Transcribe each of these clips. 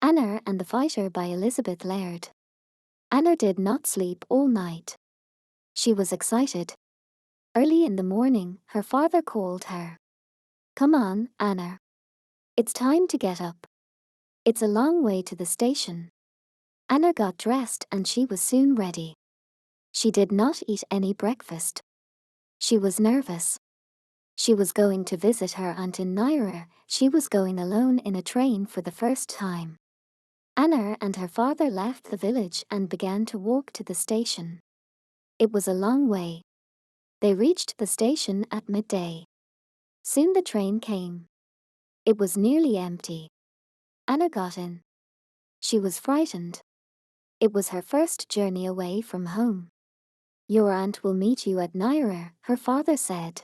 Anna and the Fighter by Elizabeth Laird. Anna did not sleep all night. She was excited. Early in the morning, her father called her. "Come on, Anna. It's time to get up. It's a long way to the station." Anna got dressed and she was soon ready. She did not eat any breakfast. She was nervous. She was going to visit her aunt in Naira. She was going alone in a train for the first time. Anna and her father left the village and began to walk to the station. It was a long way. They reached the station at midday. Soon the train came. It was nearly empty. Anna got in. She was frightened. It was her first journey away from home. "Your aunt will meet you at Naira," her father said.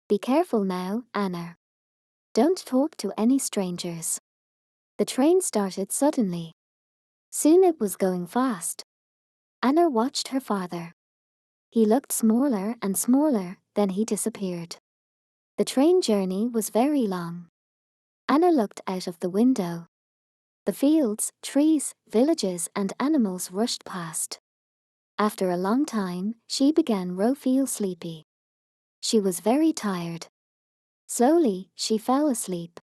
"Be careful now, Anna. Don't talk to any strangers." The train started suddenly. Soon it was going fast. Anna watched her father. He looked smaller and smaller, then he disappeared. The train journey was very long. Anna looked out of the window. The fields, trees, villages and animals rushed past. After a long time, she began to feel sleepy. She was very tired. Slowly, she fell asleep.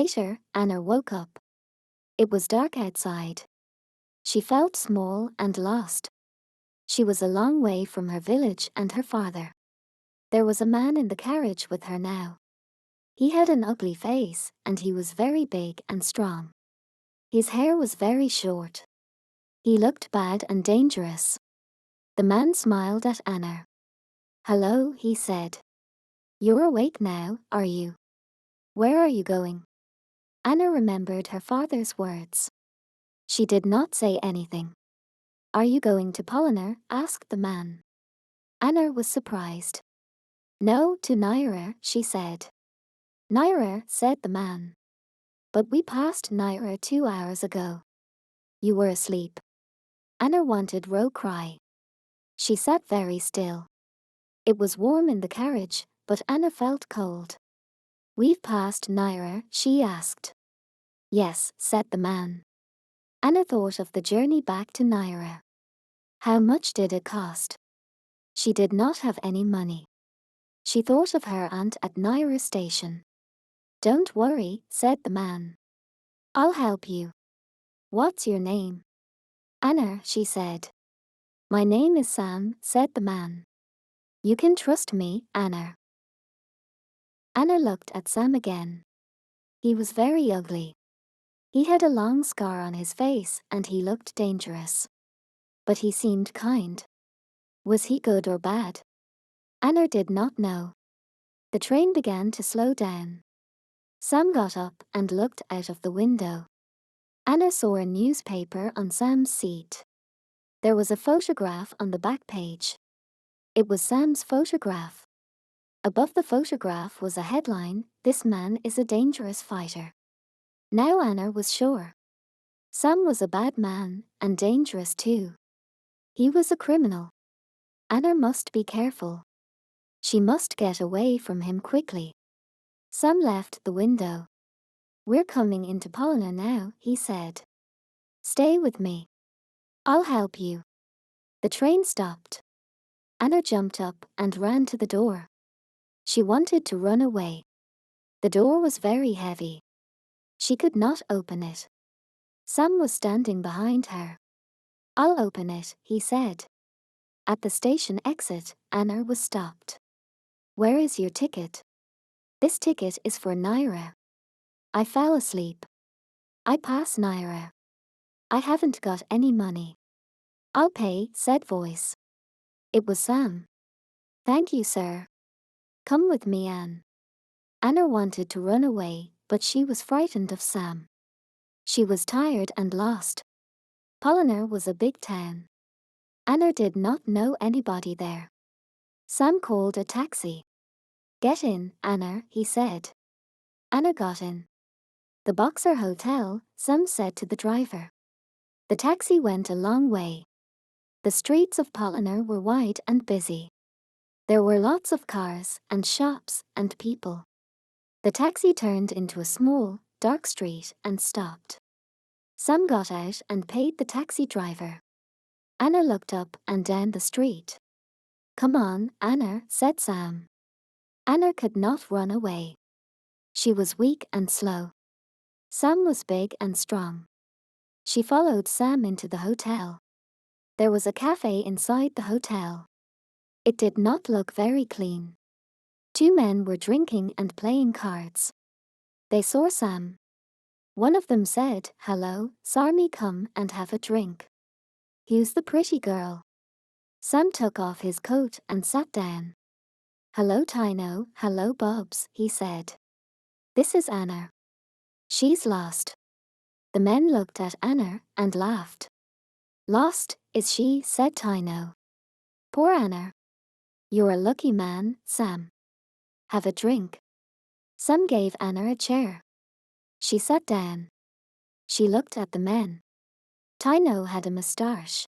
Later, Anna woke up. It was dark outside. She felt small and lost. She was a long way from her village and her father. There was a man in the carriage with her now. He had an ugly face, and he was very big and strong. His hair was very short. He looked bad and dangerous. The man smiled at Anna. "Hello," he said. "You're awake now, are you? Where are you going?" Anna remembered her father's words. She did not say anything. "Are you going to Polliner?" asked the man. Anna was surprised. "No, to Naira," she said. "Naira," said the man. "But we passed Naira 2 hours ago." "You were asleep." Anna wanted to cry. She sat very still. It was warm in the carriage, but Anna felt cold. "We've passed Naira?" she asked. "Yes," said the man. Anna thought of the journey back to Naira. How much did it cost? She did not have any money. She thought of her aunt at Naira station. "Don't worry," said the man. "I'll help you. What's your name?" "Anna," she said. "My name is Sam," said the man. "You can trust me, Anna." Anna looked at Sam again. He was very ugly. He had a long scar on his face and he looked dangerous. But he seemed kind. Was he good or bad? Anna did not know. The train began to slow down. Sam got up and looked out of the window. Anna saw a newspaper on Sam's seat. There was a photograph on the back page. It was Sam's photograph. Above the photograph was a headline, "This man is a dangerous fighter." Now Anna was sure. Sam was a bad man, and dangerous too. He was a criminal. Anna must be careful. She must get away from him quickly. Sam left the window. "We're coming into Pollina now," he said. "Stay with me. I'll help you." The train stopped. Anna jumped up and ran to the door. She wanted to run away. The door was very heavy. She could not open it. Sam was standing behind her. "I'll open it," he said. At the station exit, Anna was stopped. "Where is your ticket?" "This ticket is for Naira." "I fell asleep. I pass Naira. I haven't got any money." "I'll pay," said voice. It was Sam. "Thank you, sir. Come with me, Anne." Anna wanted to run away, but she was frightened of Sam. She was tired and lost. Polliner was a big town. Anna did not know anybody there. Sam called a taxi. "Get in, Anna," he said. Anna got in. "The Boxer Hotel," Sam said to the driver. The taxi went a long way. The streets of Polliner were wide and busy. There were lots of cars and shops and people. The taxi turned into a small, dark street and stopped. Sam got out and paid the taxi driver. Anna looked up and down the street. Come on, Anna, said Sam. Anna could not run away. She was weak and slow. Sam was big and strong. She followed Sam into the hotel. There was a cafe inside the hotel. It did not look very clean. Two men were drinking and playing cards. They saw Sam. One of them said, "Hello, Sarmi, come and have a drink." "Who's the pretty girl?" Sam took off his coat and sat down. "Hello, Tino, hello, Bubs," he said. "This is Anna. She's lost." The men looked at Anna and laughed. "Lost, is she?" said Tino. "Poor Anna." "You're a lucky man, Sam. Have a drink." Sam gave Anna a chair. She sat down. She looked at the men. Tino had a moustache.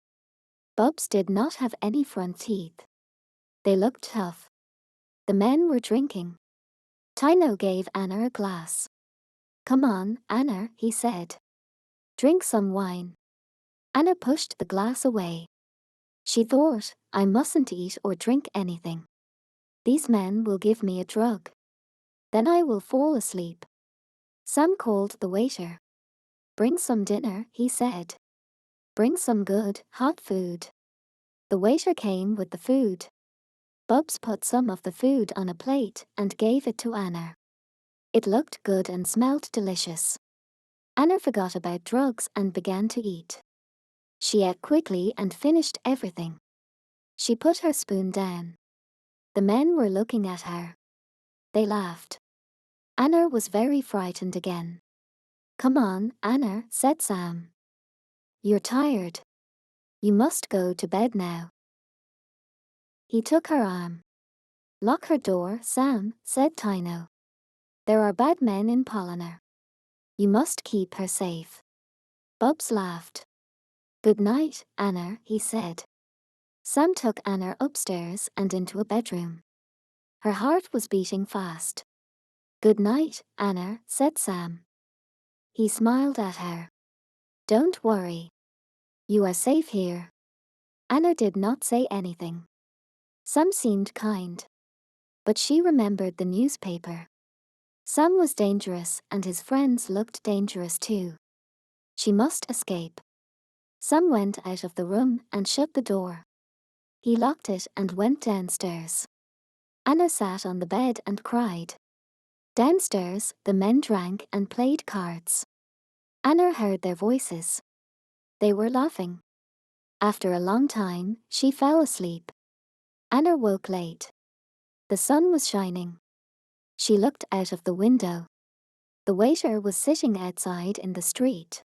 Bubs did not have any front teeth. They looked tough. The men were drinking. Tino gave Anna a glass. "Come on, Anna," he said. "Drink some wine." Anna pushed the glass away. She thought, "I mustn't eat or drink anything. These men will give me a drug. Then I will fall asleep." Sam called the waiter. "Bring some dinner," he said. "Bring some good, hot food." The waiter came with the food. Bubs put some of the food on a plate and gave it to Anna. It looked good and smelled delicious. Anna forgot about drugs and began to eat. She ate quickly and finished everything. She put her spoon down. The men were looking at her. They laughed. Anna was very frightened again. "Come on, Anna," said Sam. "You're tired. You must go to bed now." He took her arm. "Lock her door, Sam," said Tino. "There are bad men in Polliner. You must keep her safe." Bubs laughed. "Good night, Anna," he said. Sam took Anna upstairs and into a bedroom. Her heart was beating fast. "Good night, Anna," said Sam. He smiled at her. "Don't worry. You are safe here." Anna did not say anything. Sam seemed kind. But she remembered the newspaper. Sam was dangerous and his friends looked dangerous too. She must escape. Sam went out of the room and shut the door. He locked it and went downstairs. Anna sat on the bed and cried. Downstairs, the men drank and played cards. Anna heard their voices. They were laughing. After a long time, she fell asleep. Anna woke late. The sun was shining. She looked out of the window. The waiter was sitting outside in the street.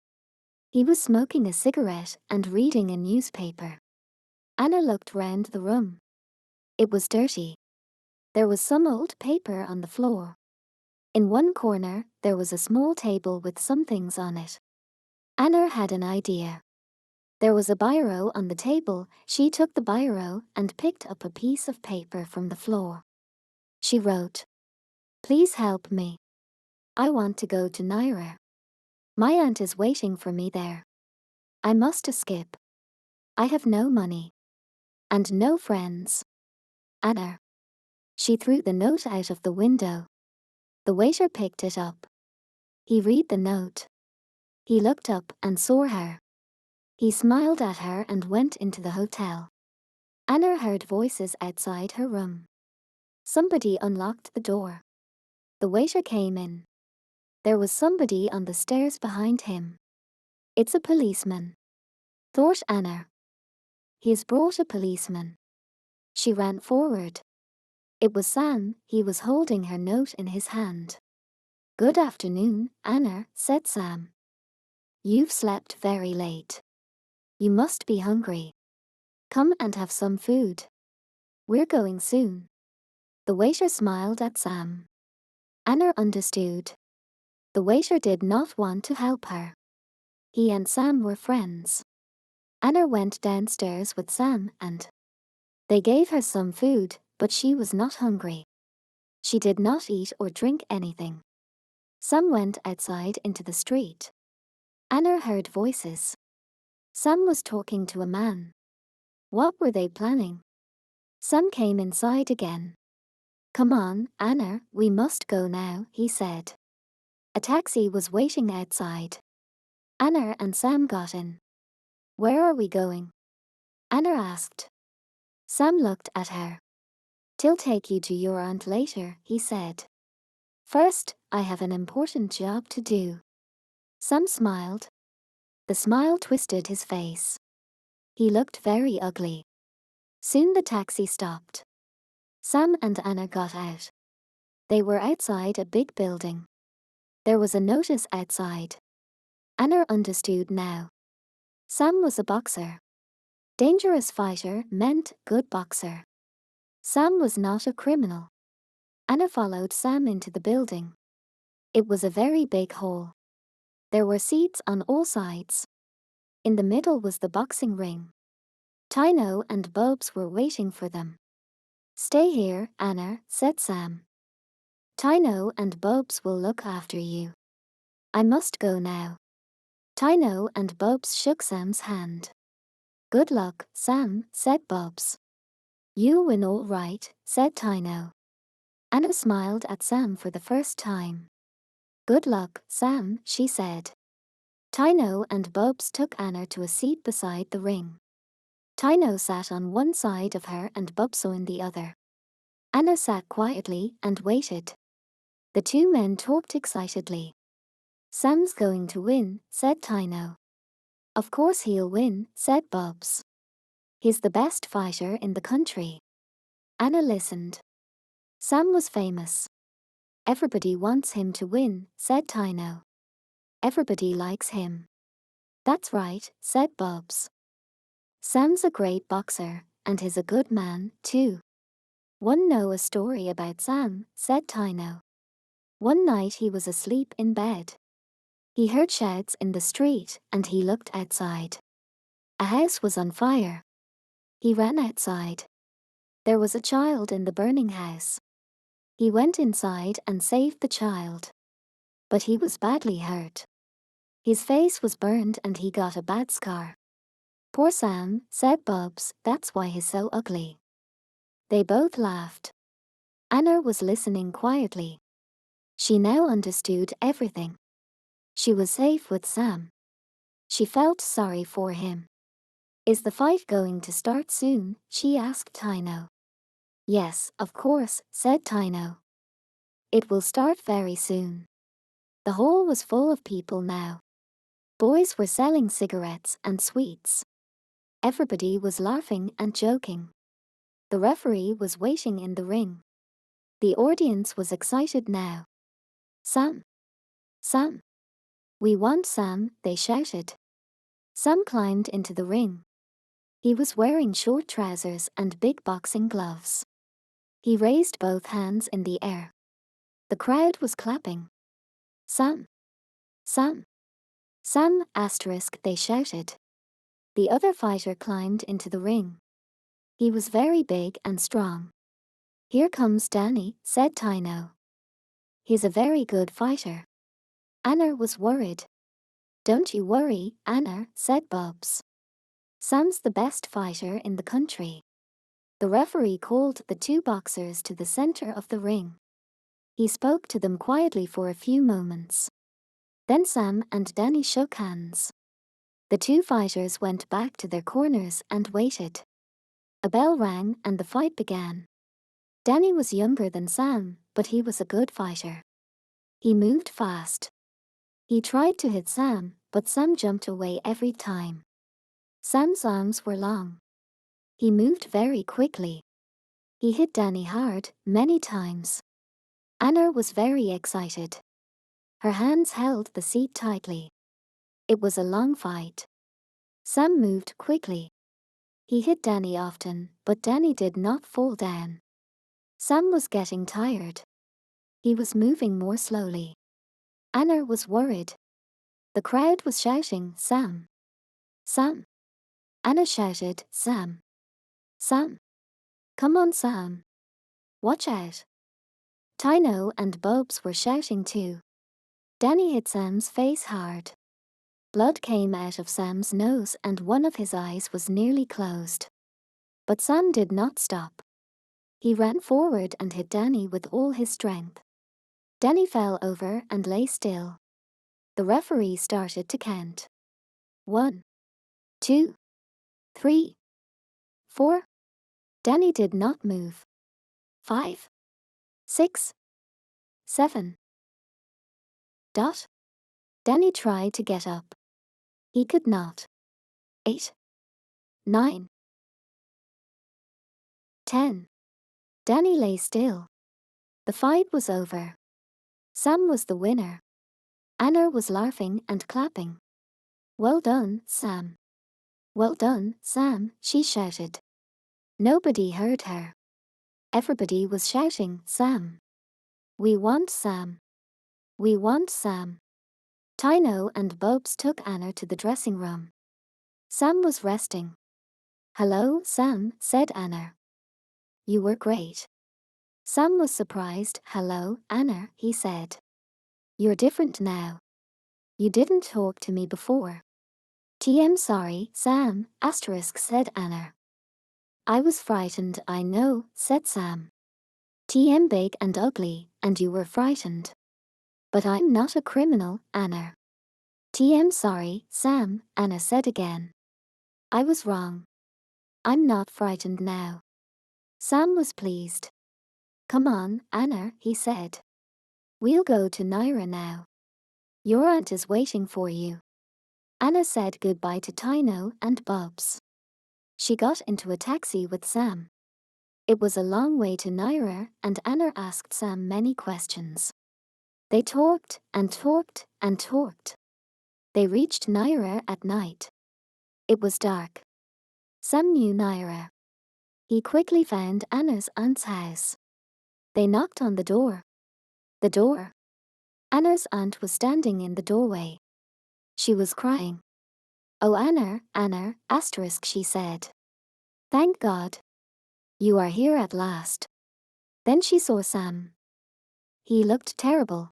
He was smoking a cigarette and reading a newspaper. Anna looked round the room. It was dirty. There was some old paper on the floor. In one corner, there was a small table with some things on it. Anna had an idea. There was a biro on the table. She took the biro and picked up a piece of paper from the floor. She wrote, "Please help me. I want to go to Naira. My aunt is waiting for me there. I must escape. I have no money. And no friends. Anna." She threw the note out of the window. The waiter picked it up. He read the note. He looked up and saw her. He smiled at her and went into the hotel. Anna heard voices outside her room. Somebody unlocked the door. The waiter came in. There was somebody on the stairs behind him. "It's a policeman," thought Anna. "He's brought a policeman." She ran forward. It was Sam. He was holding her note in his hand. "Good afternoon, Anna," said Sam. "You've slept very late. You must be hungry. Come and have some food. We're going soon." The waiter smiled at Sam. Anna understood. The waiter did not want to help her. He and Sam were friends. Anna went downstairs with Sam and they gave her some food, but she was not hungry. She did not eat or drink anything. Sam went outside into the street. Anna heard voices. Sam was talking to a man. What were they planning? Sam came inside again. Come on, Anna, we must go now, he said. A taxi was waiting outside. Anna and Sam got in. Where are we going? Anna asked. Sam looked at her. Till take you to your aunt later, he said. First, I have an important job to do. Sam smiled. The smile twisted his face. He looked very ugly. Soon the taxi stopped. Sam and Anna got out. They were outside a big building. There was a notice outside. Anna understood now. Sam was a boxer. Dangerous fighter meant good boxer. Sam was not a criminal. Anna followed Sam into the building. It was a very big hall. There were seats on all sides. In the middle was the boxing ring. Tino and Bubs were waiting for them. Stay here, Anna, said Sam. Tino and Bubs will look after you. I must go now. Tino and Bubs shook Sam's hand. Good luck, Sam, said Bubs. You win all right, said Tino. Anna smiled at Sam for the first time. Good luck, Sam, she said. Tino and Bubs took Anna to a seat beside the ring. Tino sat on one side of her and Bubs on the other. Anna sat quietly and waited. The two men talked excitedly. Sam's going to win, said Tino. Of course he'll win, said Bubs. He's the best fighter in the country. Anna listened. Sam was famous. Everybody wants him to win, said Tino. Everybody likes him. That's right, said Bubs. Sam's a great boxer, and he's a good man, too. One know a story about Sam, said Tino. One night he was asleep in bed. He heard shouts in the street, and he looked outside. A house was on fire. He ran outside. There was a child in the burning house. He went inside and saved the child. But he was badly hurt. His face was burned and he got a bad scar. Poor Sam, said Bubs, that's why he's so ugly. They both laughed. Anna was listening quietly. She now understood everything. She was safe with Sam. She felt sorry for him. Is the fight going to start soon? She asked Tino. Yes, of course, said Tino. It will start very soon. The hall was full of people now. Boys were selling cigarettes and sweets. Everybody was laughing and joking. The referee was waiting in the ring. The audience was excited now. Sam! Sam! We want Sam, they shouted. Sam climbed into the ring. He was wearing short trousers and big boxing gloves. He raised both hands in the air. The crowd was clapping. Sam! Sam! Sam! Asterisk, they shouted. The other fighter climbed into the ring. He was very big and strong. Here comes Danny, said Tino. He's a very good fighter. Anna was worried. Don't you worry, Anna, said Bubs. Sam's the best fighter in the country. The referee called the two boxers to the center of the ring. He spoke to them quietly for a few moments. Then Sam and Danny shook hands. The two fighters went back to their corners and waited. A bell rang and the fight began. Danny was younger than Sam, but he was a good fighter. He moved fast. He tried to hit Sam, but Sam jumped away every time. Sam's arms were long. He moved very quickly. He hit Danny hard, many times. Anna was very excited. Her hands held the seat tightly. It was a long fight. Sam moved quickly. He hit Danny often, but Danny did not fall down. Sam was getting tired. He was moving more slowly. Anna was worried. The crowd was shouting, Sam! Sam! Anna shouted, Sam! Sam! Come on, Sam! Watch out! Tino and Bubs were shouting too. Danny hit Sam's face hard. Blood came out of Sam's nose and one of his eyes was nearly closed. But Sam did not stop. He ran forward and hit Danny with all his strength. Danny fell over and lay still. The referee started to count. 1, 2, 3, 4. Danny did not move. 5, 6, 7. Dot. Danny tried to get up. He could not. 8, 9, 10. Danny lay still. The fight was over. Sam was the winner. Anna was laughing and clapping. Well done, Sam. Well done, Sam, she shouted. Nobody heard her. Everybody was shouting, Sam. We want Sam. We want Sam. Tino and Bobs took Anna to the dressing room. Sam was resting. Hello, Sam, said Anna. You were great. Sam was surprised. Hello, Anna, he said. You're different now. You didn't talk to me before. TM sorry, Sam, said Anna. I was frightened, I know, said Sam. TM big and ugly, and you were frightened. But I'm not a criminal, Anna. TM sorry, Sam, Anna said again. I was wrong. I'm not frightened now. Sam was pleased. Come on, Anna, he said. We'll go to Naira now. Your aunt is waiting for you. Anna said goodbye to Tino and Bobs. She got into a taxi with Sam. It was a long way to Naira, and Anna asked Sam many questions. They talked and talked and talked. They reached Naira at night. It was dark. Sam knew Naira. He quickly found Anna's aunt's house. They knocked on the door. The door. Anna's aunt was standing in the doorway. She was crying. Oh, Anna, she said. Thank God. You are here at last. Then she saw Sam. He looked terrible.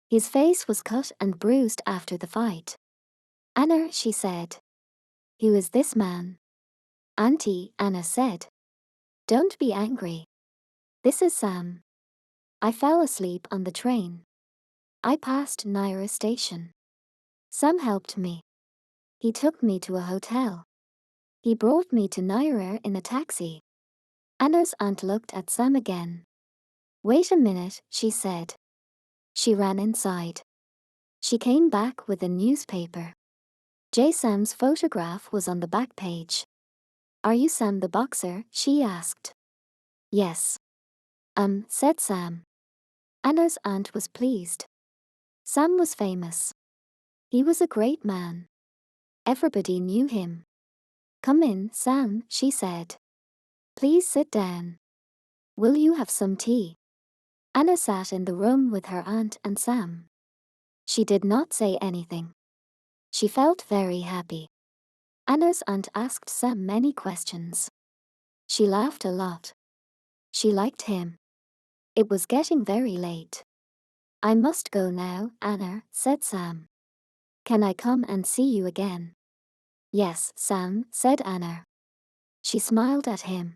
His face was cut and bruised after the fight. Anna, she said. Who is this man? Auntie, Anna said. Don't be angry. This is Sam. I fell asleep on the train. I passed Naira station. Sam helped me. He took me to a hotel. He brought me to Naira in a taxi. Anna's aunt looked at Sam again. Wait a minute, she said. She ran inside. She came back with a newspaper. Sam's photograph was on the back page. Are you Sam the boxer? She asked. Yes. Said Sam. Anna's aunt was pleased. Sam was famous. He was a great man. Everybody knew him. Come in, Sam, she said. Please sit down. Will you have some tea? Anna sat in the room with her aunt and Sam. She did not say anything. She felt very happy. Anna's aunt asked Sam many questions. She laughed a lot. She liked him. It was getting very late. I must go now, Anna, said Sam. Can I come and see you again? Yes, Sam, said Anna. She smiled at him.